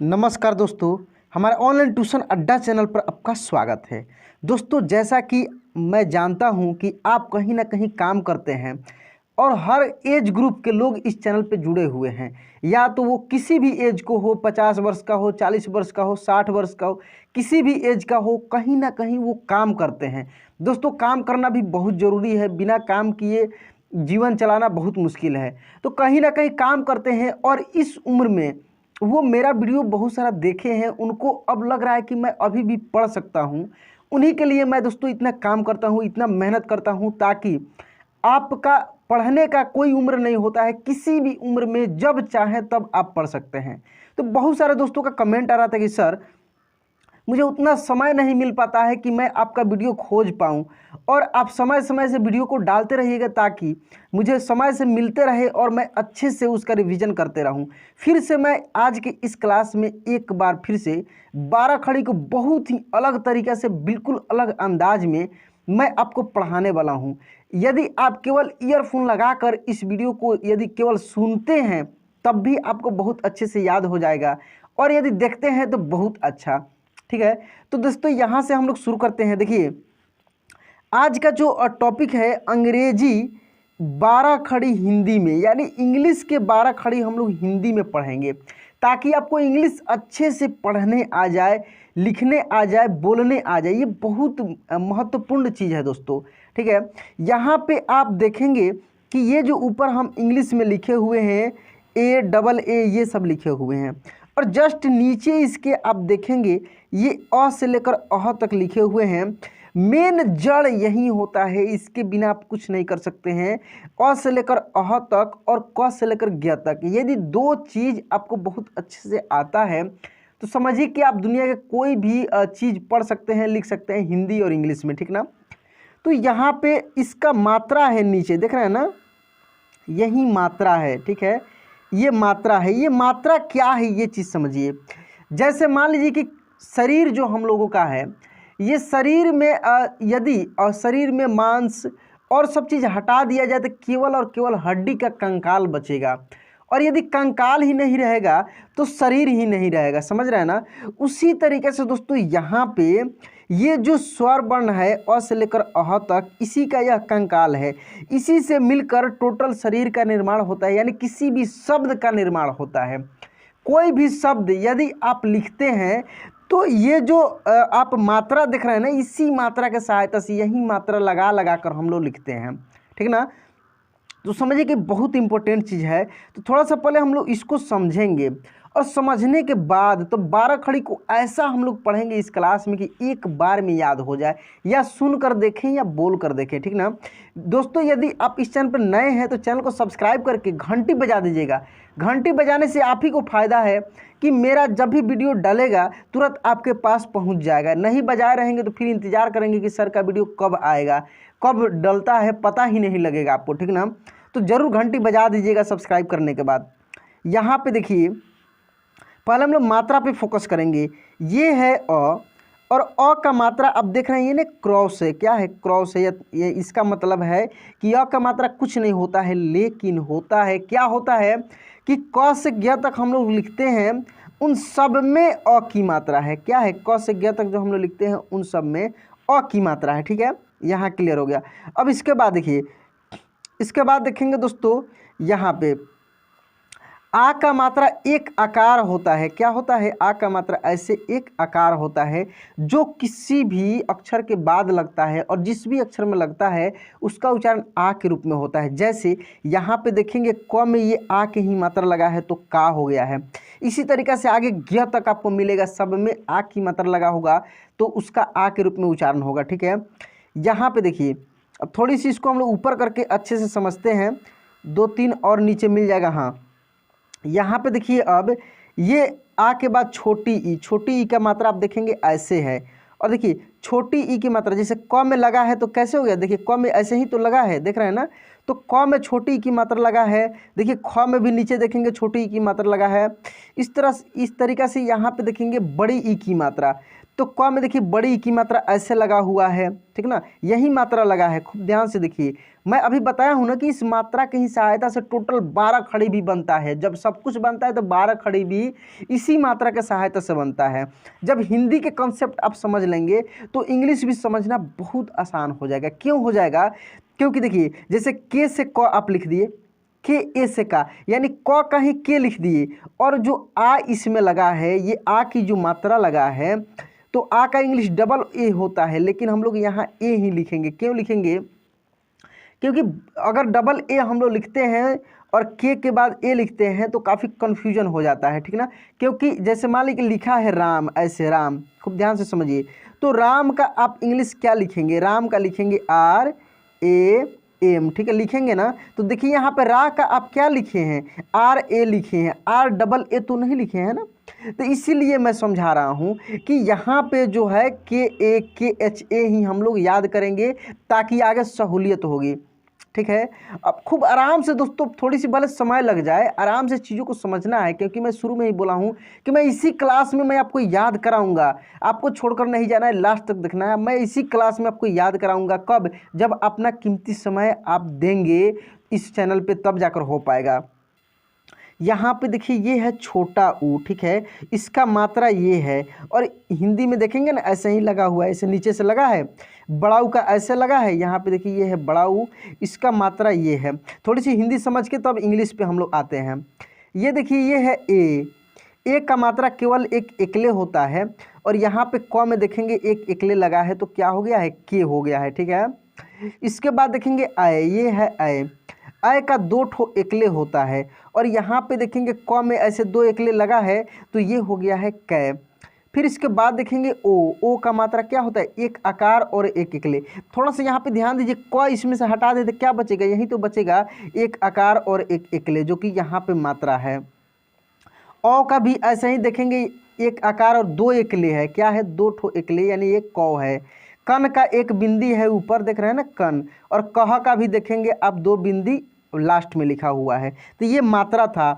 नमस्कार दोस्तों, हमारे ऑनलाइन ट्यूशन अड्डा चैनल पर आपका स्वागत है। दोस्तों, जैसा कि मैं जानता हूं कि आप कहीं ना कहीं काम करते हैं और हर एज ग्रुप के लोग इस चैनल पे जुड़े हुए हैं, या तो वो किसी भी एज को हो, 50 वर्ष का हो, 40 वर्ष का हो, 60 वर्ष का हो, किसी भी एज का हो, कहीं ना कहीं वो काम करते हैं। दोस्तों, काम करना भी बहुत ज़रूरी है, बिना काम किए जीवन चलाना बहुत मुश्किल है। तो कहीं ना कहीं काम करते हैं और इस उम्र में वो मेरा वीडियो बहुत सारा देखे हैं, उनको अब लग रहा है कि मैं अभी भी पढ़ सकता हूँ। उन्हीं के लिए मैं दोस्तों इतना काम करता हूँ, इतना मेहनत करता हूँ, ताकि आपका पढ़ने का कोई उम्र नहीं होता है, किसी भी उम्र में जब चाहें तब आप पढ़ सकते हैं। तो बहुत सारे दोस्तों का कमेंट आ रहा था कि सर, मुझे उतना समय नहीं मिल पाता है कि मैं आपका वीडियो खोज पाऊँ, और आप समय समय से वीडियो को डालते रहिएगा ताकि मुझे समय से मिलते रहे और मैं अच्छे से उसका रिवीजन करते रहूं। फिर से मैं आज के इस क्लास में एक बार फिर से 12 खड़ी को बहुत ही अलग तरीक़े से, बिल्कुल अलग अंदाज में मैं आपको पढ़ाने वाला हूं। यदि आप केवल ईयरफोन लगाकर इस वीडियो को यदि केवल सुनते हैं तब भी आपको बहुत अच्छे से याद हो जाएगा, और यदि देखते हैं तो बहुत अच्छा। ठीक है, तो दोस्तों यहाँ से हम लोग शुरू करते हैं। देखिए, आज का जो टॉपिक है अंग्रेजी 12 खड़ी हिंदी में, यानी इंग्लिश के 12 खड़ी हम लोग हिंदी में पढ़ेंगे, ताकि आपको इंग्लिश अच्छे से पढ़ने आ जाए, लिखने आ जाए, बोलने आ जाए। ये बहुत महत्वपूर्ण चीज़ है दोस्तों। ठीक है, यहाँ पे आप देखेंगे कि ये जो ऊपर हम इंग्लिश में लिखे हुए हैं, AA ये सब लिखे हुए हैं, और जस्ट नीचे इसके आप देखेंगे ये अ से लेकर अह तक लिखे हुए हैं। मेन जड़ यही होता है, इसके बिना आप कुछ नहीं कर सकते हैं। अ से लेकर अह तक और क से लेकर ज्ञ तक, यदि दो चीज़ आपको बहुत अच्छे से आता है तो समझिए कि आप दुनिया के कोई भी चीज़ पढ़ सकते हैं, लिख सकते हैं, हिंदी और इंग्लिश में। ठीक ना। तो यहाँ पे इसका मात्रा है, नीचे देख रहे हैं ना, यही मात्रा है। ठीक है, ये मात्रा है। ये मात्रा क्या है, ये चीज़ समझिए। जैसे मान लीजिए कि शरीर जो हम लोगों का है, ये शरीर में यदि शरीर में मांस और सब चीज़ हटा दिया जाए तो केवल और केवल हड्डी का कंकाल बचेगा, और यदि कंकाल ही नहीं रहेगा तो शरीर ही नहीं रहेगा। समझ रहे हैं ना। उसी तरीके से दोस्तों यहाँ पे ये जो स्वर वर्ण है अ से लेकर अह तक, इसी का यह कंकाल है। इसी से मिलकर टोटल शरीर का निर्माण होता है, यानी किसी भी शब्द का निर्माण होता है। कोई भी शब्द यदि आप लिखते हैं तो ये जो आप मात्रा देख रहे हैं ना, इसी मात्रा के सहायता से, यही मात्रा लगा लगा कर हम लोग लिखते हैं। ठीक ना। तो समझिए कि बहुत इंपॉर्टेंट चीज़ है। तो थोड़ा सा पहले हम लोग इसको समझेंगे, और समझने के बाद तो 12 खड़ी को ऐसा हम लोग पढ़ेंगे इस क्लास में कि एक बार में याद हो जाए, या सुन कर देखें या बोल कर देखें। ठीक ना दोस्तों, यदि आप इस चैनल पर नए हैं तो चैनल को सब्सक्राइब करके घंटी बजा दीजिएगा। घंटी बजाने से आप ही को फ़ायदा है कि मेरा जब भी वीडियो डलेगा तुरंत आपके पास पहुंच जाएगा। नहीं बजाए रहेंगे तो फिर इंतज़ार करेंगे कि सर का वीडियो कब आएगा, कब डलता है, पता ही नहीं लगेगा आपको। ठीक ना। तो ज़रूर घंटी बजा दीजिएगा सब्सक्राइब करने के बाद। यहाँ पे देखिए, पहले हम लोग मात्रा पे फोकस करेंगे। ये है अ, और अ का मात्रा अब देख रहे हैं, ये ना क्रॉस है। क्या है? क्रॉस है। ये इसका मतलब है कि अ का मात्रा कुछ नहीं होता है, लेकिन होता है, क्या होता है कि क से ज्ञ तक हम लोग लिखते हैं, उन सब में अ की मात्रा है। क्या है? क से ज्ञ तक जो हम लोग लिखते हैं उन सब में अ की मात्रा है। ठीक है, यहाँ क्लियर हो गया। अब इसके बाद देखिए, इसके बाद देखेंगे दोस्तों, यहाँ पे आ का मात्रा एक आकार होता है। क्या होता है? आ का मात्रा ऐसे एक आकार होता है जो किसी भी अक्षर के बाद लगता है, और जिस भी अक्षर में लगता है उसका उच्चारण आ के रूप में होता है। जैसे यहाँ पे देखेंगे क में ये आ के ही मात्रा लगा है तो का हो गया है। इसी तरीक़े से आगे ज्ञ तक आपको मिलेगा, सब में आ की मात्रा लगा होगा तो उसका आ के रूप में उच्चारण होगा। ठीक है, यहाँ पे देखिए, अब थोड़ी सी इसको हम लोग ऊपर करके अच्छे से समझते हैं, 2-3 और नीचे मिल जाएगा। हाँ, यहाँ पे देखिए, अब ये आ के बाद छोटी ई का मात्रा आप देखेंगे ऐसे है, और देखिए छोटी ई की मात्रा, जैसे क में लगा है तो कैसे हो गया, देखिए क में ऐसे ही तो लगा है, देख रहे हैं ना, तो क में छोटी ई की मात्रा लगा है। देखिए ख में भी नीचे देखेंगे छोटी ई की मात्रा लगा है। इस तरीक़ा से यहाँ पे देखेंगे बड़ी ई की मात्रा, तो क में देखिए बड़ी ई की मात्रा ऐसे लगा हुआ है, ठीक ना, यही मात्रा लगा है। खूब ध्यान से देखिए, मैं अभी बताया हूँ ना कि इस मात्रा की ही सहायता से टोटल 12 खड़ी भी बनता है। जब सब कुछ बनता है तो 12 खड़ी भी इसी मात्रा के सहायता से बनता है। जब हिंदी के कॉन्सेप्ट आप समझ लेंगे तो इंग्लिश भी समझना बहुत आसान हो जाएगा। क्यों हो जाएगा, क्योंकि देखिए जैसे के से क आप लिख दिए, के ए से का, यानी क का ही के लिख दिए, और जो आ इसमें लगा है, ये आ की जो मात्रा लगा है, तो आ का इंग्लिश डबल ए होता है, लेकिन हम लोग यहाँ ए ही लिखेंगे। क्यों लिखेंगे, क्योंकि अगर डबल ए हम लोग लिखते हैं और के बाद ए लिखते हैं तो काफ़ी कन्फ्यूजन हो जाता है, ठीक ना। क्योंकि जैसे मान लीजिए लिखा है राम, ऐसे राम, खूब ध्यान से समझिए, तो राम का आप इंग्लिश क्या लिखेंगे, राम का लिखेंगे आर ए एम, ठीक है, लिखेंगे ना। तो देखिए यहाँ पे रा का आप क्या लिखे हैं, आर ए लिखे हैं, आर डबल ए तो नहीं लिखे हैं ना। तो इसीलिए मैं समझा रहा हूँ कि यहाँ पे जो है के ए के एच ए ही हम लोग याद करेंगे ताकि आगे सहूलियत होगी, ठीक है। अब खूब आराम से दोस्तों, थोड़ी सी भले समय लग जाए, आराम से चीज़ों को समझना है, क्योंकि मैं शुरू में ही बोला हूँ कि मैं इसी क्लास में मैं आपको याद कराऊंगा, आपको छोड़कर नहीं जाना है, लास्ट तक देखना है। मैं इसी क्लास में आपको याद कराऊंगा, कब, जब अपना कीमती समय आप देंगे इस चैनल पे, तब जाकर हो पाएगा। यहाँ पे देखिए ये है छोटा ऊ, ठीक है, इसका मात्रा ये है, और हिंदी में देखेंगे ना ऐसे ही लगा हुआ है, ऐसे नीचे से लगा है, बड़ा ऊ का ऐसे लगा है, यहाँ पे देखिए ये है बड़ा ऊ, इसका मात्रा ये है। थोड़ी सी हिंदी समझ के तो अब इंग्लिश पे हम लोग आते हैं। ये देखिए ये है ए, ए का मात्रा केवल एक एकले होता है, और यहाँ पे क में देखेंगे एक एकले लगा है, तो क्या हो गया है, के हो गया है, ठीक है। इसके बाद देखेंगे आय, ये है आय, आय का 2 ठो एकले होता है, और यहाँ पे देखेंगे क में ऐसे 2 एकले लगा है, तो ये हो गया है कै। फिर इसके बाद देखेंगे ओ का मात्रा क्या होता है, एक आकार और एक एकले। थोड़ा सा यहाँ पे ध्यान दीजिए, क इसमें से हटा देते क्या बचेगा, यही तो बचेगा एक आकार और एक एकले, जो कि यहाँ पे मात्रा है। औ का भी ऐसे ही देखेंगे, एक आकार और 2 एकले है, क्या है, 2 ठो एकले, यानी एक कौ है। कन का एक बिंदी है ऊपर, देख रहे हैं ना कन, और कह का भी देखेंगे अब 2 बिंदी लास्ट में लिखा हुआ है। तो ये मात्रा था,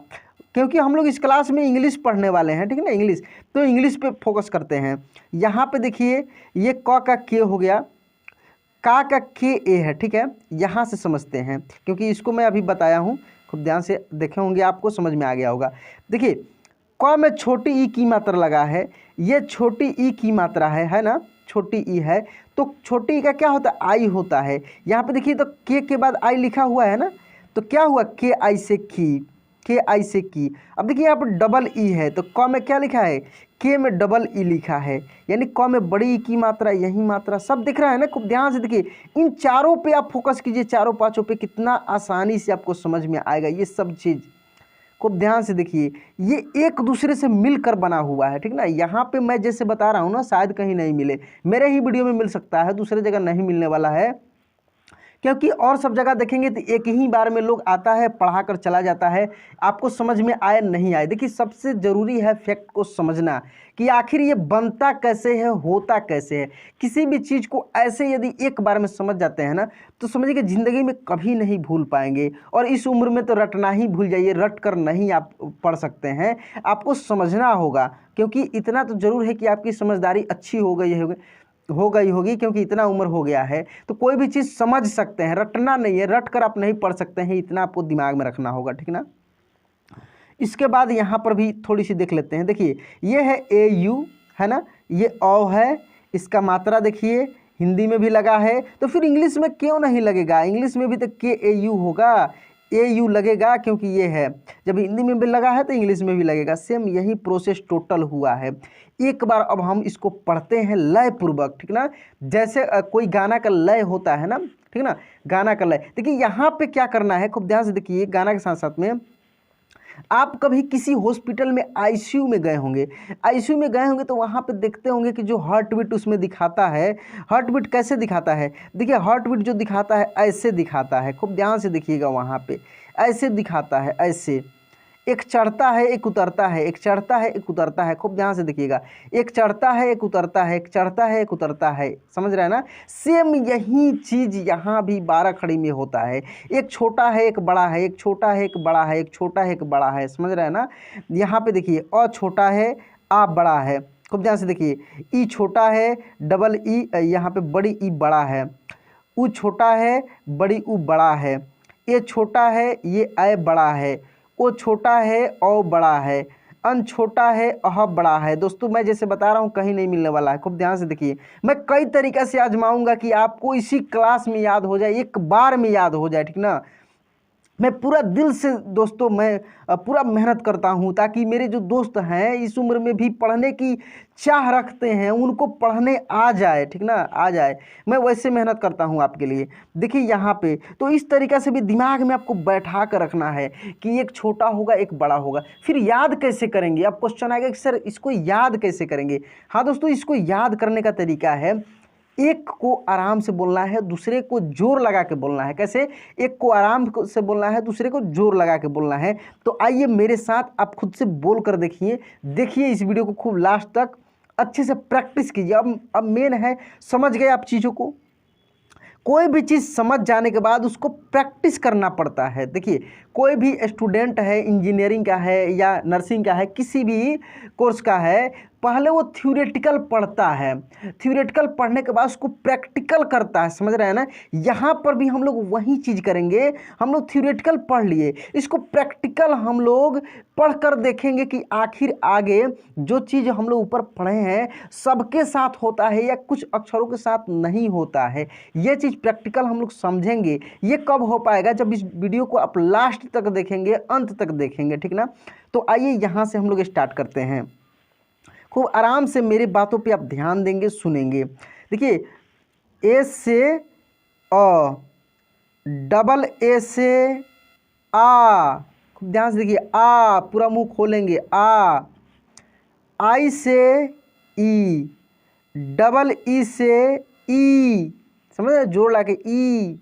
क्योंकि हम लोग इस क्लास में इंग्लिश पढ़ने वाले हैं, ठीक है ना, इंग्लिश, तो इंग्लिश पे फोकस करते हैं। यहाँ पे देखिए ये क का के हो गया, का के ए है, ठीक है, यहाँ से समझते हैं, क्योंकि इसको मैं अभी बताया हूँ, खूब ध्यान से देखे होंगे, आपको समझ में आ गया होगा। देखिए क में छोटी ई की मात्रा लगा है, ये छोटी ई की मात्रा है ना, छोटी ई है, तो छोटी ई का क्या होता है, आई होता है। यहाँ पे देखिए तो के बाद आई लिखा हुआ है ना, तो क्या हुआ, के आई से की, के आई से की। अब देखिए यहाँ पर डबल ई है, तो क में क्या लिखा है, के में डबल ई लिखा है, यानी क में बड़ी ई की मात्रा, यही मात्रा, सब दिख रहा है ना। खूब ध्यान से देखिए, इन चारों पे आप फोकस कीजिए, चारों पांचों पे, कितना आसानी से आपको समझ में आएगा ये सब चीज़। खूब ध्यान से देखिए, ये एक दूसरे से मिलकर बना हुआ है, ठीक ना। यहाँ पे मैं जैसे बता रहा हूँ ना, शायद कहीं नहीं मिले, मेरे ही वीडियो में मिल सकता है, दूसरे जगह नहीं मिलने वाला है, क्योंकि और सब जगह देखेंगे तो एक ही बार में लोग आता है, पढ़ा कर चला जाता है, आपको समझ में आए नहीं आए। देखिए सबसे ज़रूरी है फैक्ट को समझना कि आखिर ये बनता कैसे है, होता कैसे है। किसी भी चीज़ को ऐसे यदि एक बार में समझ जाते हैं ना, तो समझिए कि ज़िंदगी में कभी नहीं भूल पाएंगे। और इस उम्र में तो रटना ही भूल जाइए, रट कर नहीं आप पढ़ सकते हैं, आपको समझना होगा, क्योंकि इतना तो ज़रूर है कि आपकी समझदारी अच्छी हो गई होगी, क्योंकि इतना उम्र हो गया है तो कोई भी चीज़ समझ सकते हैं, रटना नहीं है, रट कर आप नहीं पढ़ सकते हैं, इतना आपको दिमाग में रखना होगा, ठीक ना। इसके बाद यहाँ पर भी थोड़ी सी देख लेते हैं। देखिए ये है ए यू, है ना, ये औ है, इसका मात्रा देखिए हिंदी में भी लगा है, तो फिर इंग्लिश में क्यों नहीं लगेगा, इंग्लिश में भी तो के ए यू होगा, ए यू लगेगा, क्योंकि ये है, जब हिंदी में भी लगा है तो इंग्लिश में भी लगेगा। सेम यही प्रोसेस टोटल हुआ है। एक बार अब हम इसको पढ़ते हैं लय पूर्वक, ठीक ना, जैसे कोई गाना का लय होता है ना, ठीक ना, गाना का लय। देखिए यहाँ पे क्या करना है, खूब ध्यान से देखिए, गाना के साथ साथ में आप कभी किसी हॉस्पिटल में आईसीयू में गए होंगे, आईसीयू में गए होंगे तो वहाँ पे देखते होंगे कि जो हार्ट बीट उसमें दिखाता है, हार्ट बीट कैसे दिखाता है, देखिए हार्ट बीट जो दिखाता है ऐसे दिखाता है, खूब ध्यान से देखिएगा, वहाँ पे ऐसे दिखाता है, ऐसे एक चढ़ता है एक उतरता है, एक चढ़ता है एक उतरता है, खूब ध्यान से देखिएगा, एक चढ़ता है एक उतरता है, एक चढ़ता है एक उतरता है, समझ रहे हैं ना। सेम यही चीज़ यहाँ भी 12 खड़ी में होता है, एक छोटा है एक बड़ा है, एक छोटा है एक बड़ा है, एक छोटा है एक बड़ा है, समझ रहे हैं ना। यहाँ पे देखिए अ छोटा है आ बड़ा है, खूब ध्यान से देखिए, ई छोटा है डबल ई, यहाँ पे बड़ी ई बड़ा है, ऊ छोटा है बड़ी ऊ बड़ा है, ए छोटा है ये ए बड़ा है, ओ छोटा है औ बड़ा है, अन छोटा है अह बड़ा है। दोस्तों मैं जैसे बता रहा हूँ कहीं नहीं मिलने वाला है, खूब ध्यान से देखिए, मैं कई तरीक़े से आजमाऊंगा कि आपको इसी क्लास में याद हो जाए, एक बार में याद हो जाए, ठीक ना। मैं पूरा दिल से दोस्तों मैं पूरा मेहनत करता हूं ताकि मेरे जो दोस्त हैं इस उम्र में भी पढ़ने की चाह रखते हैं उनको पढ़ने आ जाए, ठीक ना, आ जाए। मैं वैसे मेहनत करता हूं आपके लिए। देखिए यहाँ पे तो इस तरीक़े से भी दिमाग में आपको बैठा कर रखना है कि एक छोटा होगा एक बड़ा होगा। फिर याद कैसे करेंगे, अब क्वेश्चन आएगा कि सर इसको याद कैसे करेंगे। हाँ दोस्तों, इसको याद करने का तरीका है, एक को आराम से बोलना है, दूसरे को जोर लगा के बोलना है। कैसे? एक को आराम से बोलना है, दूसरे को जोर लगा के बोलना है। तो आइए मेरे साथ आप खुद से बोल कर देखिए, देखिए इस वीडियो को खूब लास्ट तक अच्छे से प्रैक्टिस कीजिए। अब मेन है, समझ गए आप चीज़ों को। कोई भी चीज़ समझ जाने के बाद उसको प्रैक्टिस करना पड़ता है। देखिए कोई भी स्टूडेंट है, इंजीनियरिंग का है या नर्सिंग का है, किसी भी कोर्स का है, पहले वो थ्योरेटिकल पढ़ता है, थ्योरेटिकल पढ़ने के बाद उसको प्रैक्टिकल करता है, समझ रहे हैं ना। यहाँ पर भी हम लोग वही चीज़ करेंगे। हम लोग थ्योरेटिकल पढ़ लिए, इसको प्रैक्टिकल हम लोग पढ़ कर देखेंगे कि आखिर आगे जो चीज़ हम लोग ऊपर पढ़े हैं सबके साथ होता है या कुछ अक्षरों के साथ नहीं होता है। ये चीज़ प्रैक्टिकल हम लोग समझेंगे। ये कब हो पाएगा? जब इस वीडियो को आप लास्ट तक देखेंगे, अंत तक देखेंगे, ठीक ना। तो आइए यहाँ से हम लोग स्टार्ट करते हैं। खूब आराम से मेरी बातों पे आप ध्यान देंगे, सुनेंगे। देखिए ए से अ, डबल ए से आ, खूब ध्यान से देखिए, आ पूरा मुंह खोलेंगे, आ, आई से ई, डबल ई से ई, समझ रहे, जोड़ ला के ई,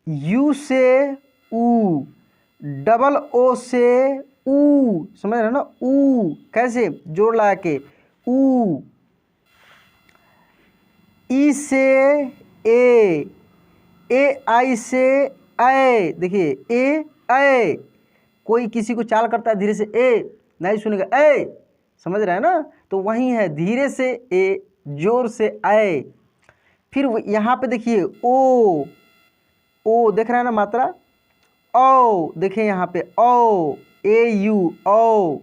यू से ऊ, डबल ओ से ऊ, समझ रहे ना, ऊ कैसे जोड़ ला के, ऊ, ई से ए आई से ए, देखिए ए, कोई किसी को चाल करता है धीरे से ए नहीं सुनेगा, ए, समझ रहे हैं ना। तो वही है, धीरे से ए, जोर से ए। फिर यहाँ पे देखिए ओ देख रहे हैं ना मात्रा, ओ देखिए यहाँ पे ओ, ए यू ओ,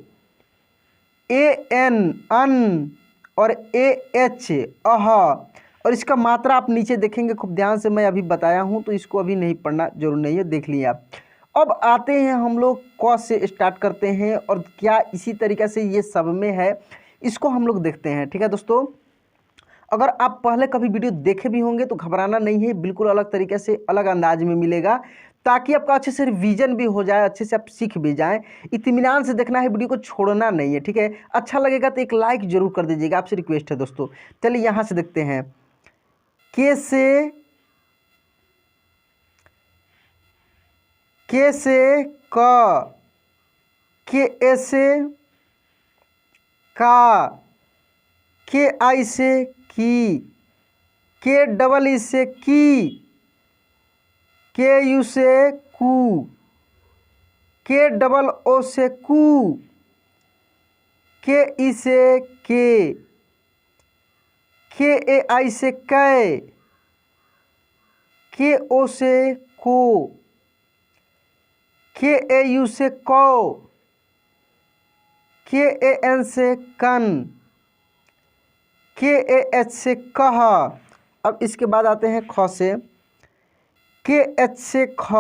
ए एन अन, और ए एच अह। और इसका मात्रा आप नीचे देखेंगे खूब ध्यान से, मैं अभी बताया हूँ तो इसको अभी नहीं पढ़ना जरूर नहीं है, देख लिए आप। अब आते हैं हम लोग क से स्टार्ट करते हैं, और क्या इसी तरीक़े से ये सब में है, इसको हम लोग देखते हैं, ठीक है दोस्तों। अगर आप पहले कभी वीडियो देखे भी होंगे तो घबराना नहीं है, बिल्कुल अलग तरीके से अलग अंदाज में मिलेगा, ताकि आपका अच्छे से रिवीजन भी हो जाए, अच्छे से आप सीख भी जाएं। इत्मीनान से देखना है, वीडियो को छोड़ना नहीं है, ठीक है। अच्छा लगेगा तो एक लाइक जरूर कर दीजिएगा, आपसे रिक्वेस्ट है दोस्तों। चलिए यहाँ से देखते हैं, के से क, के ए से का, के आई से की, के डबल ई से की, के यू से कू, के डबल ओ से कू, के ई से के ए आई से कै, के ओ से को, के ए यू से कौ, के ए एन से कन, के ए एच से कह। अब इसके बाद आते हैं ख से, के एच से ख,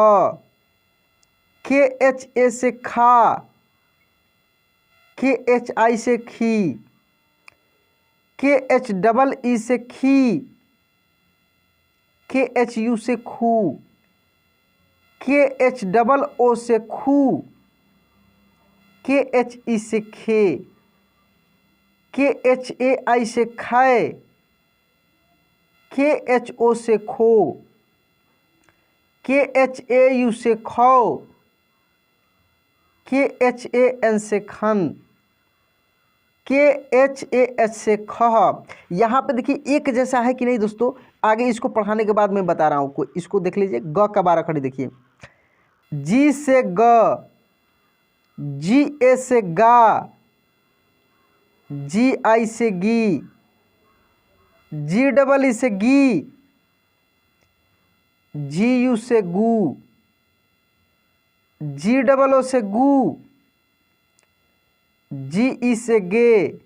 के एच ए से खा, के एच आई से खी, के एच डबल ई से खी, के एच यू से खू, के एच डबल ओ से खू, के एच ई से खे, के एच ए आई से खाए, के एच ओ से खो, के एच ए यू से खौ, KHAN से खन, KHAH से खह। यहाँ पे देखिए एक जैसा है कि नहीं दोस्तों, आगे इसको पढ़ाने के बाद मैं बता रहा हूँ। इसको देख लीजिए, ग का 12 खड़ी देखिए, जी से ग, GA से गा, GI से गी, GEE से गी, GU से गू, GOO से गू, GE से गे,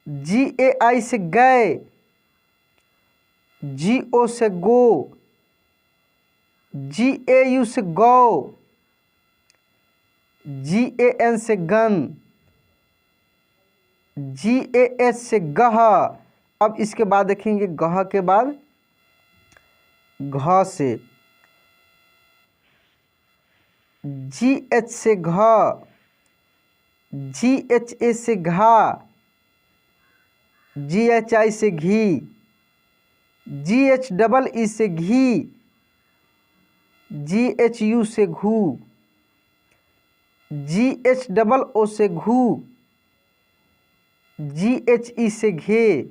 GAI से गए, GO से गो, GAU से गौ, GAN से गन, GAH से गह। अब इसके बाद देखेंगे गह के बाद घ से, GH से घ, GHA से घा, GHI से घी, GHEE से घी, GHU से घू, GHOO से घू, GHE से घे,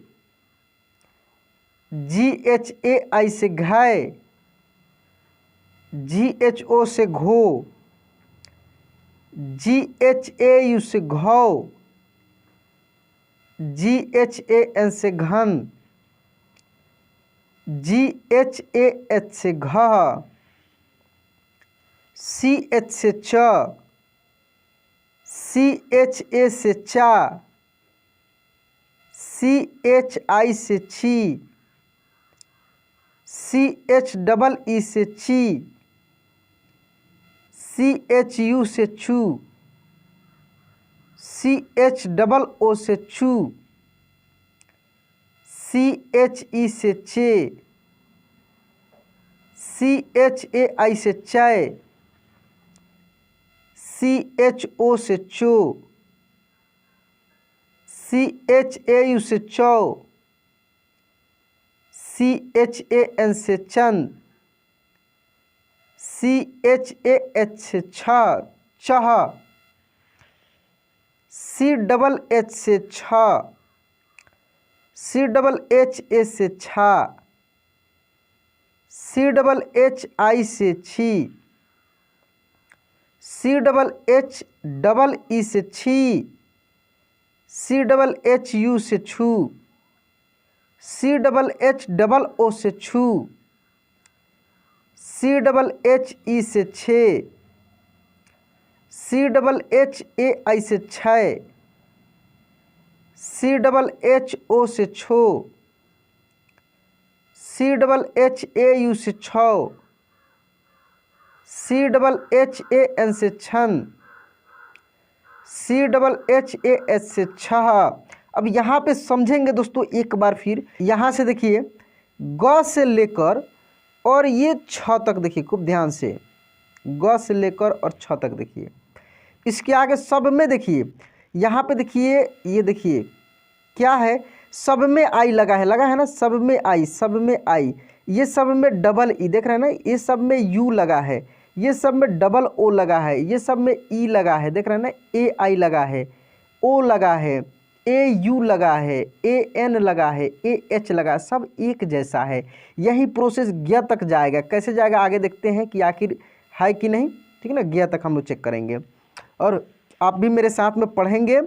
GHAI से घाय, GHO से घो, GHAU से घौ, GHAN से घन, GHAH से घह, CH से च, CHA से चा, CHI से छी, CHEE से ची, CHU से छू, CHOO से छू, CHE से चे, CHAI से चय, CHO से चो, CHAU से चौ, CHAN से चन, CHAH से छह, CHH से छ, CHHA से छा, CHHI से छी, CHHEE से छी, CHHU से छू, CHHOO से छू, CHHE से छे, CHHAI से छय, CHHO से छो, CHHAU से छौ, CHHAN से छन, CHHS से छह। अब यहाँ पे समझेंगे दोस्तों एक बार फिर। यहाँ से देखिए ग से लेकर और ये छ तक देखिए खूब ध्यान से, ग से लेकर और छ तक देखिए। इसके आगे सब में देखिए, यहाँ पे देखिए, ये देखिए क्या है, सब में आई लगा है ना, सब में आई, सब में आई, ये सब में डबल ई देख रहे हैं ना, ये सब में यू लगा है, ये सब में डबल ओ लगा है, ये सब में ई लगा है, देख रहे हैं ना, ए आई लगा है, ओ लगा है, ए यू लगा है, ए एन लगा है, ए एच लगा, सब एक जैसा है। यही प्रोसेस ज्ञ तक जाएगा। कैसे जाएगा आगे देखते हैं कि आखिर है कि नहीं, ठीक है ना। ज्ञ तक हम लोग चेक करेंगे और आप भी मेरे साथ में पढ़ेंगे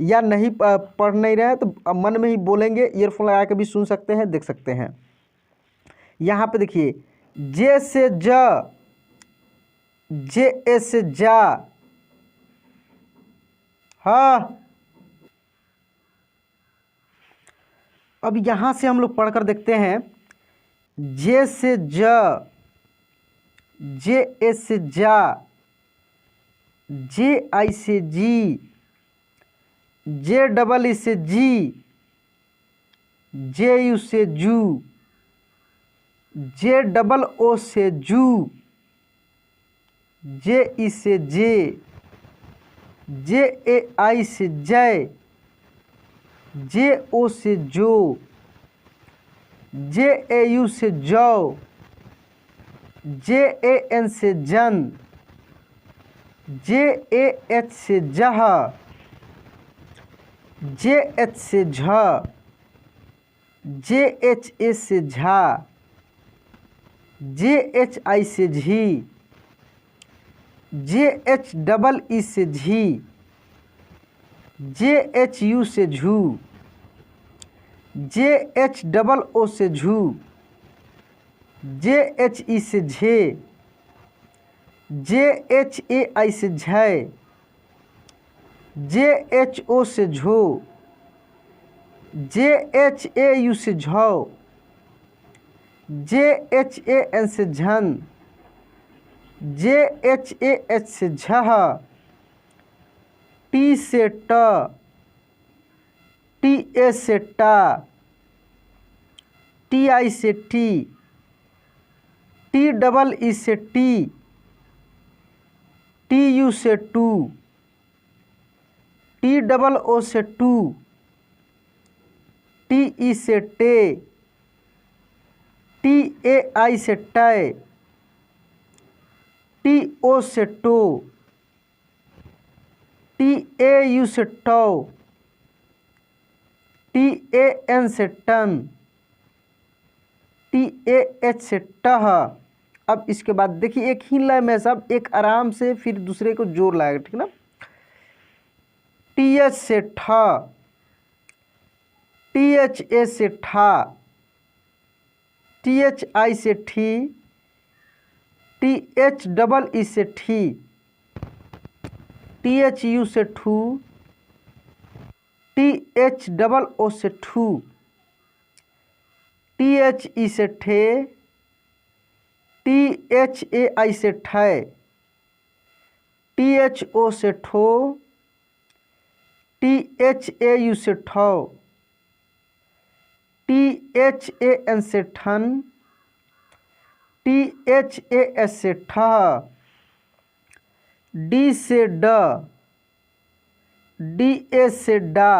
या नहीं पढ़ नहीं रहे तो मन में ही बोलेंगे, ईयरफोन लगा के भी सुन सकते हैं, देख सकते हैं। यहाँ पे देखिए जे से ज, जे ए से जा, हाँ। अब यहाँ से हम लोग पढ़कर देखते हैं, जे से ज, जे ए से जा, जे आई से जी, जे डबल ई से जी, जे यू से जू, जे डबल ओ से जू, जे ई से जे, जे ए आई से जय, जे ओ से जो, जे ए यू से जौ, जे ए एन से जन, जे ए एच से जह, जे एच से झ, जे एच ए से झा, जे एच आई से झी, जे एच डबल ई से झी, जे एच यू से झू, जे एच डबल ओ से झू, जे एच ई से झे, जे एच ए आई से झय, जे एच ओ से झो, जे एच ए यू से झौ, जे एच ए एन से झन, जे एच ए एच से झह, टी से ट, टी ए से टा, टी आई से टी, टी डबल ई से टी, टी यू से टू, टी डबल ओ से टू, टी ई से टे, टी ए आई से टय, टी ओ से टो, टी ए यू से टो, टी ए एन से टन, टी ए एच से टह। अब इसके बाद देखिए एक ही लय में सब एक आराम से फिर दूसरे को जोड़ लाएगा, ठीक ना। टी एच से ठ, टी एच ए से ठा, टी एच आई से ठी, टी एच डबल ई से ठी, टी एच यू से ठू, टी एच डबल ओ से ठू, टी एच ई से ठे, टी एच ए आई से ठय, टी एच ओ से ठो, टी एच ए यू से ठौ, टी एच ए एन से ठन, टी एच ए एस से ठह, डी से ड, डी ए से डा,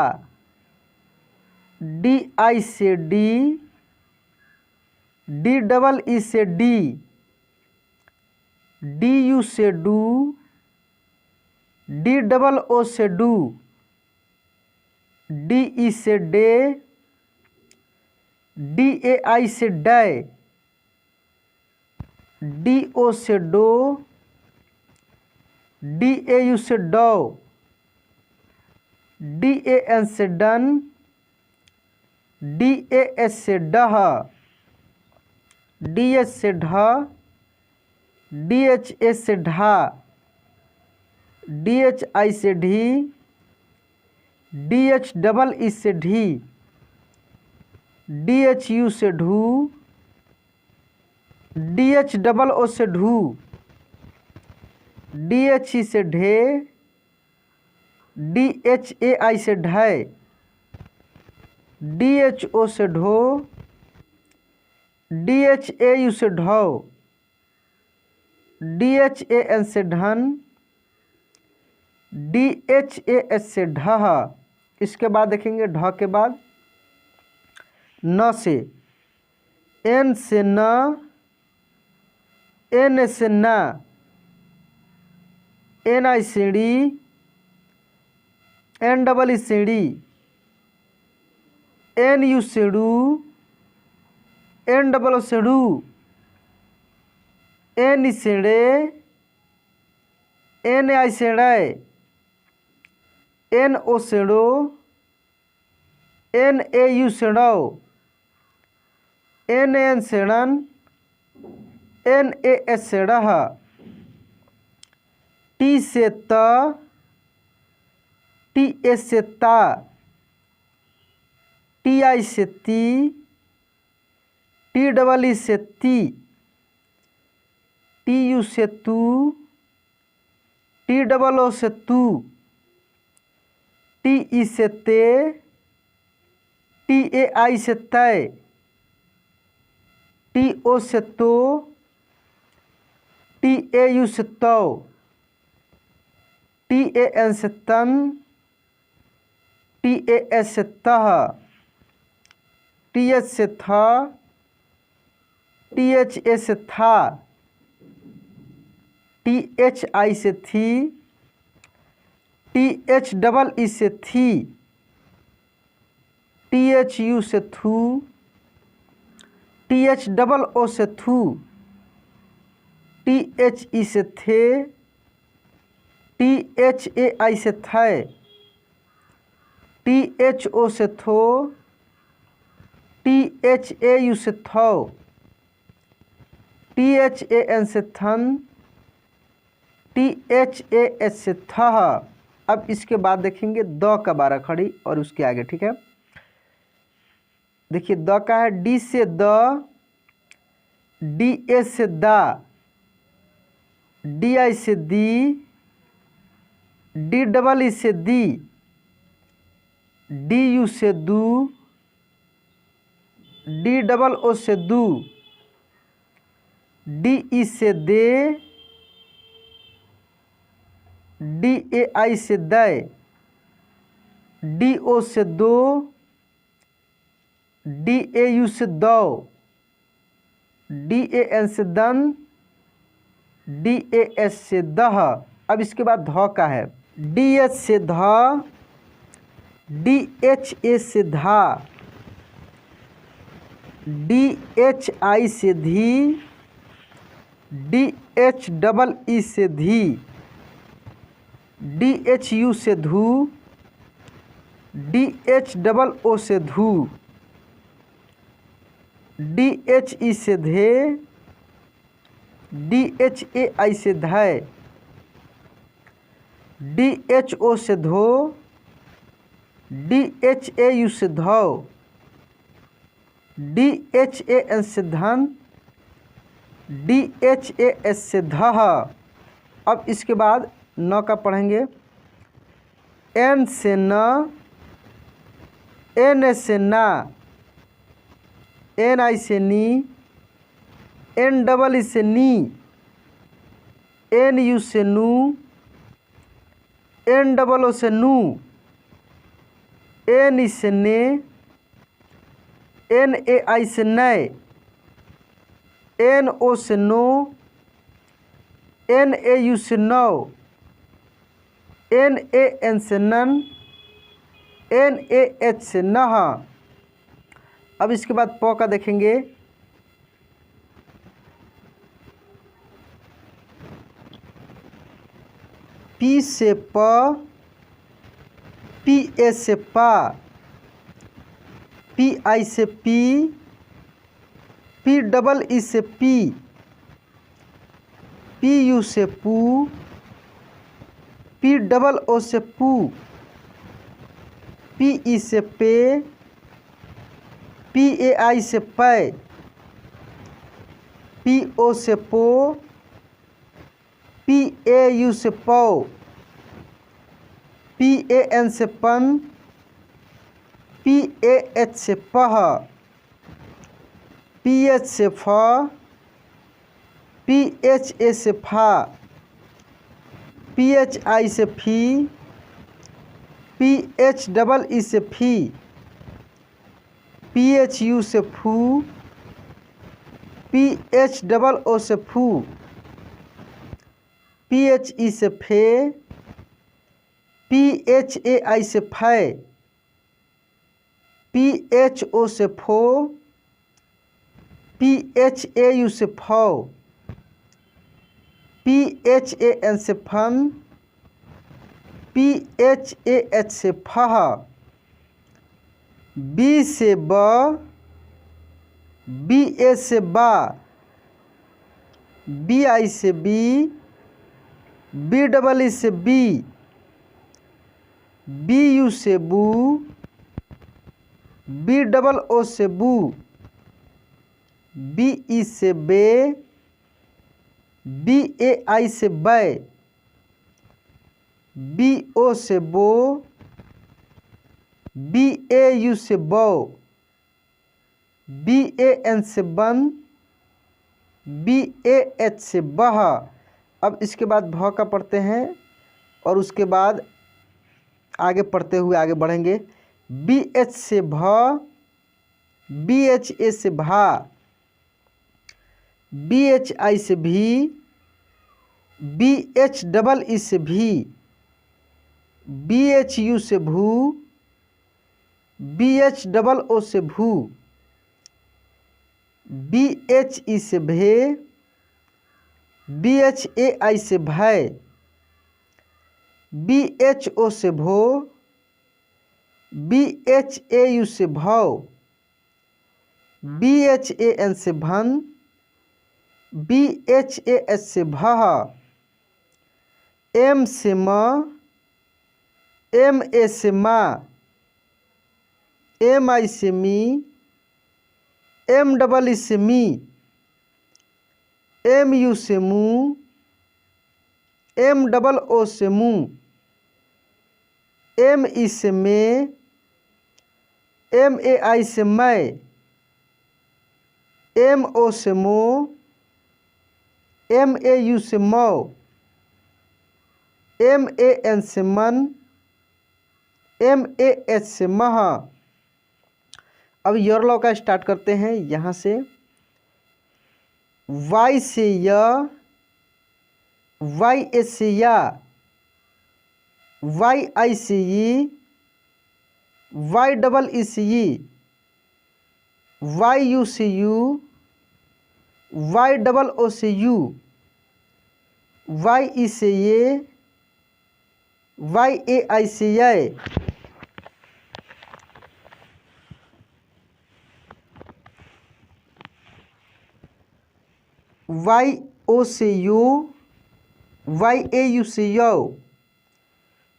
डी आई से डी, डी डबल ई से डी, डी यू से डू, डी डबल ओ से डू, डी ई से डे, डी ए आई से डय, डी ओ से डो, डी ए यू से डो, डी ए एन से डन, डी ए एस से डह, D H से ढ, डी एच ए से ढा, डी एच आई से ढी, डी एच डबल ई से ढी, डी एच यू से ढू, डी एच डबल ओ से ढू, डी एच ई से ढे, डी एच ए आई से ढय, डी एच ओ से ढो, डी एच ए यू से ढौ, डी एच ए एन से ढन, डी एच ए एस से ढह। इसके बाद देखेंगे ढ के बाद न से, एन से न, एन से ना, एन आई से डी, एन डबल ई से डी, एन यू से डू, एन डबल ओ से डू, एन ई से डे, एन आई से डय, एन ओ से डो, एन ए यू से डो, एन एन से डन, एन ए एस से डह, टी से त, टी एस से ता, टी आई से ती, टी डबल ई से ती, टी यू से तू, टी डबल ओ से तू, टी ई से ते, टी ए आई से तय, टी ओ से तो, टी ए यू से तो, टी ए एन से तन, टी ए एस से तह, टी एच से था, टी एच ए से था, टी एच आई से थी, TH से थी, THU से थू, THO से थू, THE से थे, THAI से थे, THO से थो, THAU से थो, THAN से थन, THAH से थह। अब इसके बाद देखेंगे द का 12 खड़ी और उसके आगे, ठीक है। देखिए द का है डी से द, DA से दा, DI से दी, DEE से दी, DU से दू, DOO से दू, DE से दे, DAI से दे, DO से दो, DAU से दो, DAN से दन, DAS से दह। अब इसके बाद ध का है DH से ध, DHA से धा, DHI से धी, DHEE से धी, DHU से धू, DHOO से धू, DHE से धे, DHAI से धै, DHO से धो, DHAU से धौ, DHAN से धन, DHAS से धह। अब इसके बाद न का पढ़ेंगे N से न, NA से ना, NI से नी, NEE से नी, NU से नू, NOO से नू, NE से ने, NAI से नए, NO से नो, NAU से नौ, NAN से नन, NAH से नह। अब इसके बाद प का देखेंगे P से प, PA से पा, PI से पी, PEE से पी, PU से पू, POO से पू, PE से पे, PAI से पै, PO से पो, PAU से पौ, PAN से पन, PAH से पह, PH से फ, PHA से फा, PHI से फी, PHEE से फी, PHU से फू, PHOO से फू, PHE से फे, PHAI से फै, PHO से फो, PHAU से फौ, PHAN से फन, PHAH से फह। B से ब, BA से बा, BI से बी, BEE से बी, BU से बू, BOO से बू, BE से बे, BAI से बै, BO से बो, BAU से बौ, BAN से बन, BAH से बह। अब इसके बाद भ का पढ़ते हैं और उसके बाद आगे पढ़ते हुए आगे बढ़ेंगे। BH से भ, BHA से भा, BHI से भी, BHEE से भी, BHU से भू, BHOO से भू, BHE से भे, BHAI से भय, BHO से भो, BHAU से भव, BHAN से भन, BHAS से भह, M से म, MA से माँ, MI से मी, MEE से मी, MU से मुँह, MOO से मुँह, ME से में, MAI से मैं, MO से मो, MAU से मौ, MAN से मन, MAH से मह। अब योर लॉ का स्टार्ट करते हैं यहाँ से। Y से य, YA से या, YI से ई, YEE से ई, YU से यू, YOO से यू, YE से ये, YAI से ये, YO से यो, YAU से यौ,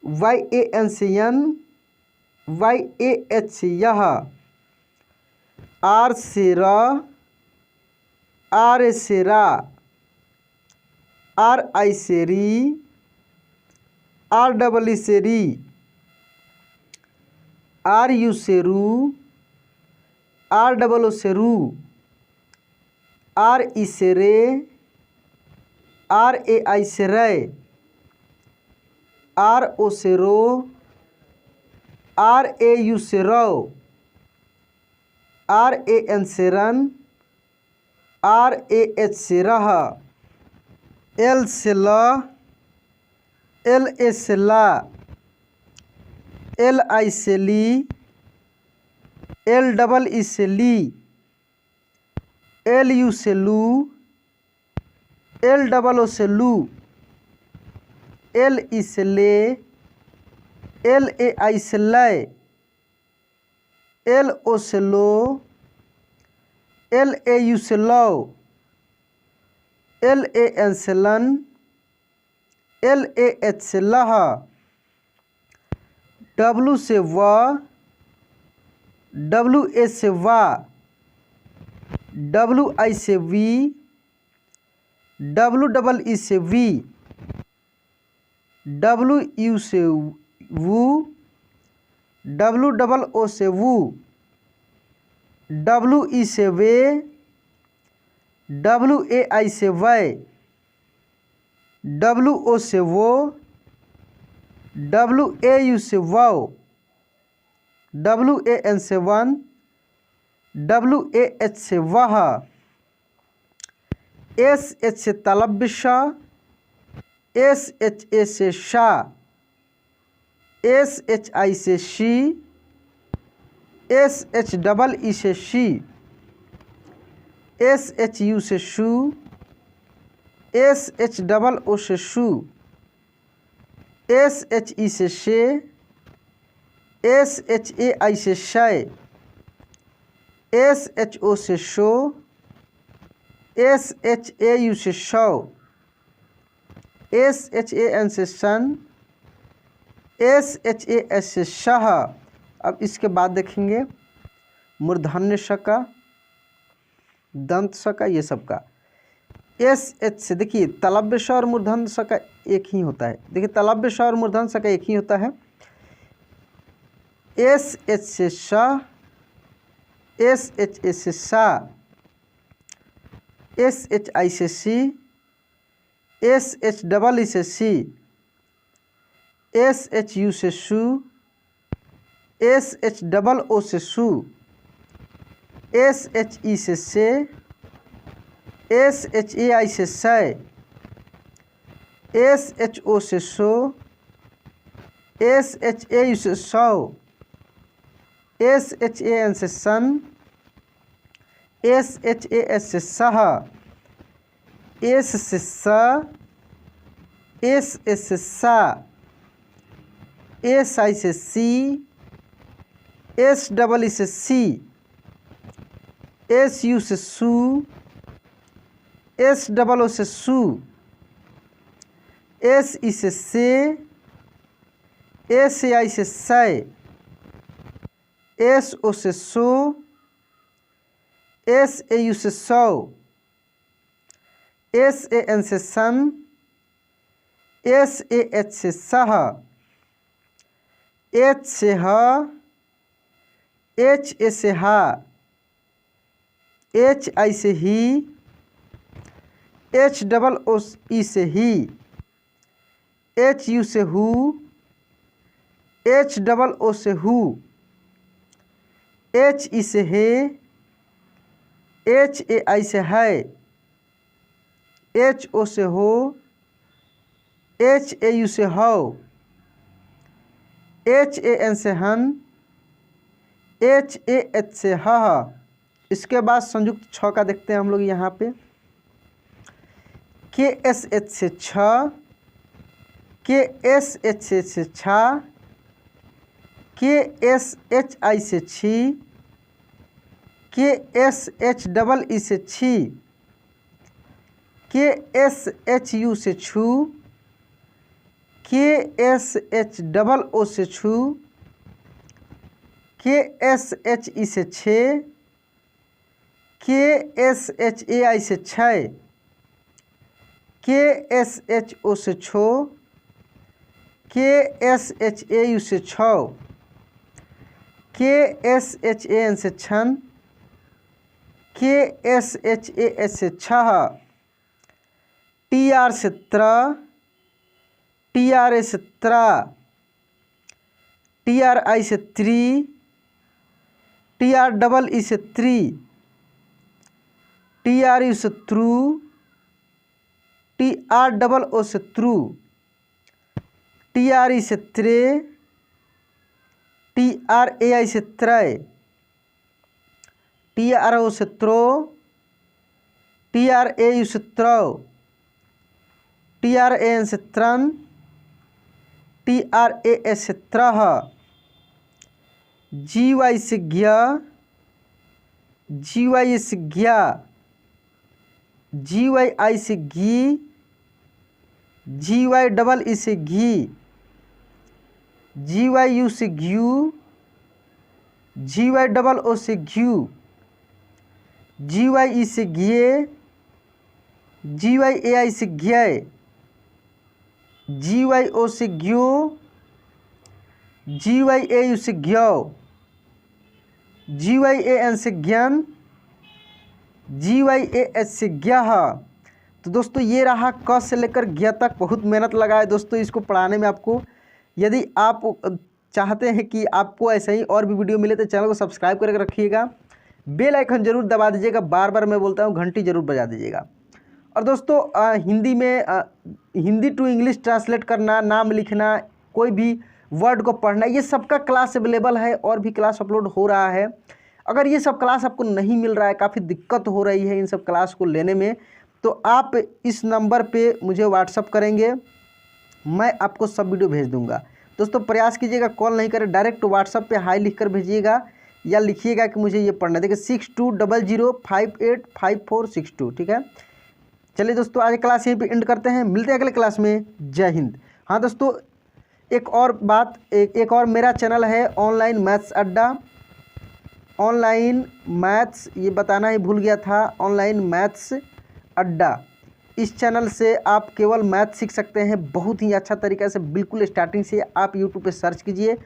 YAN से यन, YAH से यह, R से र, RA से रा, RI से री, REE से री, RU से रू, ROO से रू, RE से रे, RAI से रे, RO से रो, RAU से रो, RAN से रन, RAH से रह, L से ल, LA से ला, LI से ली, LEE से ली, LU से लू, LOO से लू, LE से ले, LAI से लय, LO से लो, LAU से लो, LAN से लन, LAH से लह, W से व, WA से वा, WI से वी, WEE से वी, WU से वू, WOO से वू, WE से वे, WAI से वै, WO से वो, WAU से वौ, WAN से वन, WAH से वह, SH से तलव्य श, SHA से शा, SHI से शी, SHEE से शी, SHU से शू, SHOO से शू, SHE से शे, SHAI से शय, SHO से शो, SHAU से शौ, SHAN से सन, SHAS से शह। अब इसके बाद देखेंगे मूर्धन्य श का, दंत स का, ये सब का। SH से देखिए तलव्य श और मूर्धन्य स का एक ही होता है। देखिए तलव्य श और मूर्धन्य स का एक ही होता है। SH से श, SHA से सा, SHI से सी, SHEE से सी, SHU से शू, SHOO से शू, SHE से से, SHAI से सय, SHO से शो, SHAU से सौ, SHAN से सन, SHAS से सह, S से स, SS से सा, SI से सी, SEE से सी, SU से सू, SOO से सू, SE से से, SAI से सै, SO से सो, SAU से सौ, SAN से सन, SAH से सह, H से ह, HA से हा, HI से ही, HOOE से ही, HU से हु, HOO से हु, HE से हे, HAI से है, HO से हो, HAU से हौ, HAN से हन, HAH से हह। इसके बाद संयुक्त छ का देखते हैं हम लोग यहाँ पे। KSH से छ, KSH से छा, KSHI से छी, KSHEE से छी, KSHU से छू, KSHOO से छू, KSHE से छे, KSHAI से छै, KSHO से छो, KSHAU से छौ, KSHAN से छन, KSHAS से छह, TR से त्र, TRA से त्रा, TRI से त्री, TREE से त्री, TRU से त्रु, TROO से त्रु, TRE से त्रे, TRAI से त्रय, TRO से त्रो, TRAU से त्रौ, TRAN से त्रन, TRAS से त्रह, GY से ज्ञ, GYA से ज्ञा, GYI से घी, GYEE से घी, GYU से घ्यू, GYOO से घ्यू, GYE से घिये, GYAI से घ्यय, GYO से ज्ञो, GYAU से ज्ञौ, GYAN से ज्ञान, GYAH से ज्ञः। तो दोस्तों ये रहा क से लेकर ज्ञ तक। बहुत मेहनत लगा है दोस्तों इसको पढ़ाने में आपको। यदि आप चाहते हैं कि आपको ऐसे ही और भी वीडियो मिले तो चैनल को सब्सक्राइब करके रखिएगा, बेल आइकन जरूर दबा दीजिएगा, बार बार मैं बोलता हूँ घंटी जरूर बजा दीजिएगा। और दोस्तों हिंदी में हिंदी टू इंग्लिश ट्रांसलेट करना, नाम लिखना, कोई भी वर्ड को पढ़ना, ये सबका क्लास अवेलेबल है और भी क्लास अपलोड हो रहा है। अगर ये सब क्लास आपको नहीं मिल रहा है, काफ़ी दिक्कत हो रही है इन सब क्लास को लेने में, तो आप इस नंबर पे मुझे व्हाट्सअप करेंगे, मैं आपको सब वीडियो भेज दूंगा। दोस्तों प्रयास कीजिएगा कॉल नहीं करें, डायरेक्ट व्हाट्सअप पे हाई लिख कर भेजिएगा या लिखिएगा कि मुझे ये पढ़ना है। देखिए 6200585462, ठीक है। चलिए दोस्तों आज क्लास यहीं पे एंड करते हैं, मिलते हैं अगले क्लास में। जय हिंद। हाँ दोस्तों एक और बात, एक और मेरा चैनल है ऑनलाइन मैथ्स अड्डा, ऑनलाइन मैथ्स, ये बताना ही भूल गया था, ऑनलाइन मैथ्स अड्डा। इस चैनल से आप केवल मैथ सीख सकते हैं बहुत ही अच्छा तरीक़े से, बिल्कुल स्टार्टिंग से। आप यूट्यूब पे सर्च कीजिए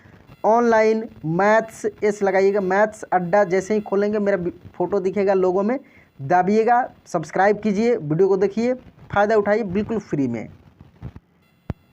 ऑनलाइन मैथ्स, एस लगाइएगा, मैथ्स अड्डा। जैसे ही खोलेंगे मेरा फ़ोटो दिखेगा लोगो में, दाबिएगा, सब्सक्राइब कीजिए, वीडियो को देखिए, फ़ायदा उठाइए बिल्कुल फ्री में।